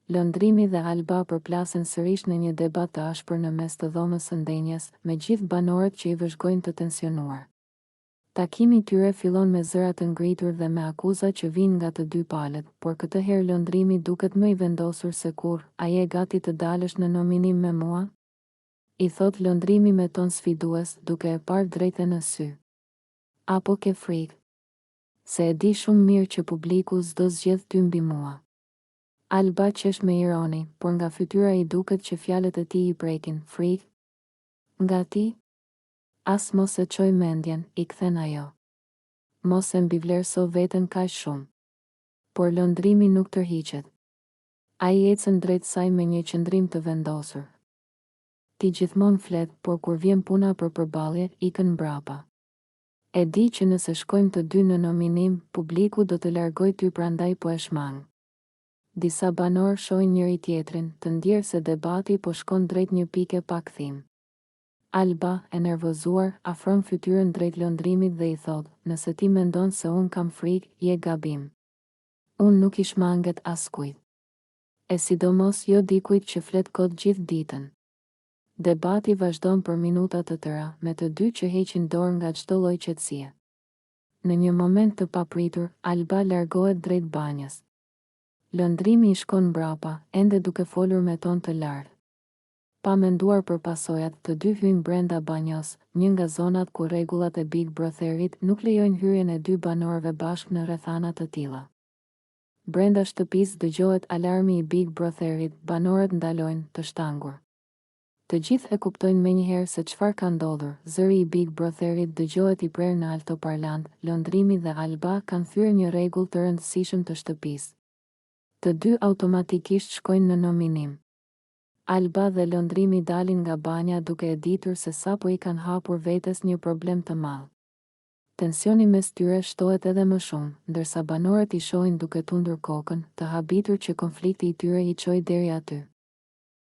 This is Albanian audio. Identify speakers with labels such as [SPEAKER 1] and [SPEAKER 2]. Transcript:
[SPEAKER 1] Lëndrimi dhe Alba përplasen sërish në një debat të ashpër në mes të dhomës së ndenjes, me gjithë banorët që i vëzhgojnë të tensionuar. Takimi tyre fillon me zëra të ngritur dhe me akuza që vinë nga të dy palët, por këtë herë Lëndrimi duket më i vendosur se kur. A je gati të dalësh në nominim me mua? I thot Lëndrimi me ton sfidues, duke e parë drejtë në sy. Apo ke frikë? Se e di shumë mirë që publiku s'do zgjedh ty mbi mua. Alba qesh me ironi, por nga fytyra i duket që fjalët e tij i prekin. Frikë? Nga ti? As mos e çoj mendjen, i kthen ajo. Mos e mbivlerëso veten kaq shumë. Por Lëndrimi nuk tërhiqet. Ai ecën drejt saj me një qëndrim të vendosur. Ti gjithmonë flet, por kur vjen puna për përballje, ikën mbrapa. E di që nëse shkojmë të dy në nominim, publiku do të largoj ty, prandaj po e shmang. Disa banor shohin njëri tjetrin, të ndjerë se debati po shkon drejt një pike pa kthim. Alba, e nervozuar, afron fytyrën drejt Lëndrimit dhe i thot, nëse ti mendon se unë kam frikë, je gabim. Unë nuk i shmanget askujt. E sidomos jo dikujt që flet kot gjithë ditën. Debati vazhdon për minuta të tëra, me të dy që heqin dorë nga çdo lloj qetësie. Në një moment të papritur, Alba largohet drejt banjës. Lëndrimi i shkon mbrapa, ende duke folur me ton të lartë. Pa menduar për pasojat, të dy hyjnë brenda banjos, një nga zonat ku rregullat e Big Brotherit nuk lejojnë hyrjen e dy banorëve bashkë në rrethana të tilla. Brenda shtëpisë dëgjohet alarmi i Big Brotherit, banorët ndalojnë, të shtangur. Të gjithë e kuptojnë menjëherë se çfarë ka ndodhur. Zëri i Big Brotherit dëgjohet i prerë në altoparlant. Lëndrimi dhe Alba kanë thyer një rregull të rëndësishëm të shtëpisë. Të dy automatikisht shkojnë në nominim. Alba dhe Lëndrimi dalin nga banja duke e ditur se sapo i kanë hapur vetes një problem të madh. Tensioni mes tyre shtohet edhe më shumë, ndërsa banorët i shohin duke tundur kokën, të habitur që konflikti i tyre i çojë deri aty.